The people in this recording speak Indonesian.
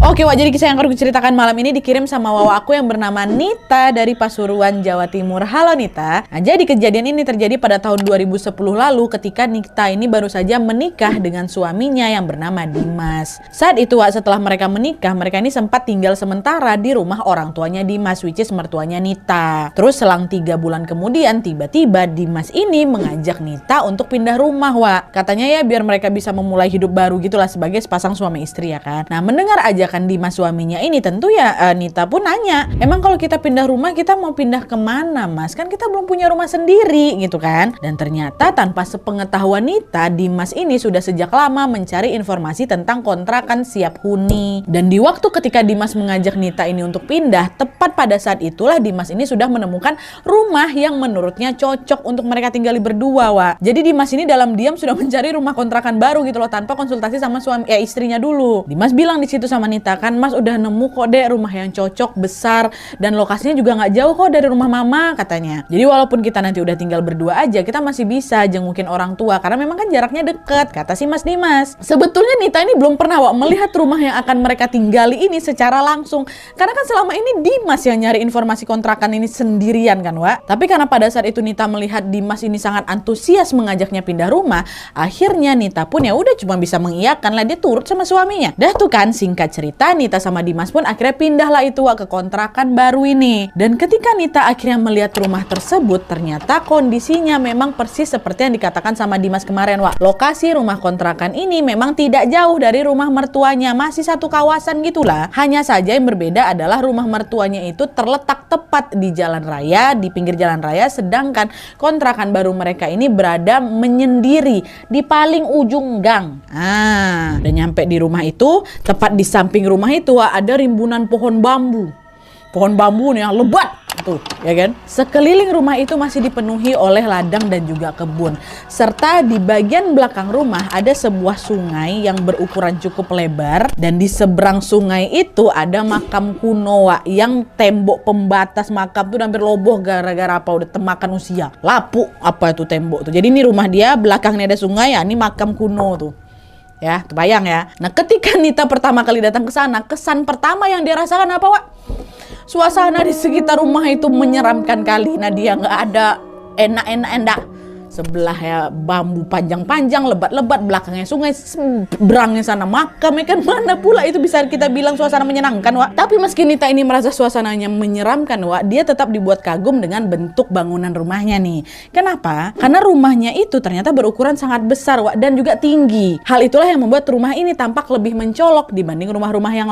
Oke Wak, jadi kisah yang akan aku ceritakan malam ini dikirim sama Wawa aku yang bernama Nita dari Pasuruan, Jawa Timur. Halo Nita. Nah, jadi kejadian ini terjadi pada tahun 2010 lalu ketika Nita ini baru saja menikah dengan suaminya yang bernama Dimas. Saat itu Wak, setelah mereka menikah, mereka ini sempat tinggal sementara di rumah orang tuanya Dimas, which is mertuanya Nita. Terus selang 3 bulan kemudian tiba-tiba Dimas ini mengajak Nita untuk pindah rumah Wak. Katanya ya biar mereka bisa memulai hidup baru gitulah sebagai sepasang suami istri ya kan. Nah, mendengar ajakan Dimas suaminya ini tentu ya Nita pun nanya, emang kalau kita pindah rumah kita mau pindah kemana mas? Kan kita belum punya rumah sendiri gitu kan. Dan ternyata tanpa sepengetahuan Nita, Dimas ini sudah sejak lama mencari informasi tentang kontrakan siap huni. Dan di waktu ketika Dimas mengajak Nita ini untuk pindah, tepat pada saat itulah Dimas ini sudah menemukan rumah yang menurutnya cocok untuk mereka tinggali berdua Wak. Jadi Dimas ini dalam diam sudah mencari rumah kontrakan baru gitu loh, tanpa konsultasi sama suami istrinya dulu. Dimas bilang di situ sama Nita, kan mas udah nemu kok dek rumah yang cocok, besar, dan lokasinya juga nggak jauh kok dari rumah mama katanya. Jadi walaupun kita nanti udah tinggal berdua aja, kita masih bisa jengukin orang tua karena memang kan jaraknya deket, kata si mas Dimas. Sebetulnya Nita ini belum pernah Wak melihat rumah yang akan mereka tinggali ini secara langsung, karena kan selama ini Dimas yang nyari informasi kontrakan ini sendirian kan Wak. Tapi karena pada saat itu Nita melihat Dimas ini sangat antusias mengajaknya pindah rumah, akhirnya Nita pun ya udah cuma bisa mengiyakan lah, dia turut sama suaminya. Dah tuh kan, singkat cerita Nita sama Dimas pun akhirnya pindahlah itu Wak ke kontrakan baru ini. Dan ketika Nita akhirnya melihat rumah tersebut, ternyata kondisinya memang persis seperti yang dikatakan sama Dimas kemarin Wak. Lokasi rumah kontrakan ini memang tidak jauh dari rumah mertuanya, masih satu kawasan gitulah. Hanya saja yang berbeda adalah rumah mertuanya itu terletak tepat di jalan raya, di pinggir jalan raya, sedangkan kontrakan baru mereka ini berada menyendiri di paling ujung gang. Dan nyampe di rumah itu, tepat di samping rumah itu ada rimbunan pohon bambu. Pohon bambu nih yang lebat tuh, ya kan? Sekeliling rumah itu masih dipenuhi oleh ladang dan juga kebun. Serta di bagian belakang rumah ada sebuah sungai yang berukuran cukup lebar, dan di seberang sungai itu ada makam kuno Wak, yang tembok pembatas makam tuh hampir roboh gara-gara apa? Udah temakan usia. Lapuk apa itu tembok tuh. Jadi ini rumah dia, belakangnya ada sungai, ya ini makam kuno tuh. Ya, kebayang ya. Nah, ketika Nita pertama kali datang ke sana, kesan pertama yang dia rasakan apa Wak? Suasana di sekitar rumah itu menyeramkan kali. Nah, dia nggak ada enak-enak. Sebelah ya bambu panjang-panjang, lebat-lebat, belakangnya sungai, seberangnya sana makam, ya kan mana pula itu bisa kita bilang suasana menyenangkan Wak. Tapi meski Nita ini merasa suasananya menyeramkan Wak, dia tetap dibuat kagum dengan bentuk bangunan rumahnya nih. Kenapa? Karena rumahnya itu ternyata berukuran sangat besar Wak, dan juga tinggi. Hal itulah yang membuat rumah ini tampak lebih mencolok dibanding rumah-rumah yang lain.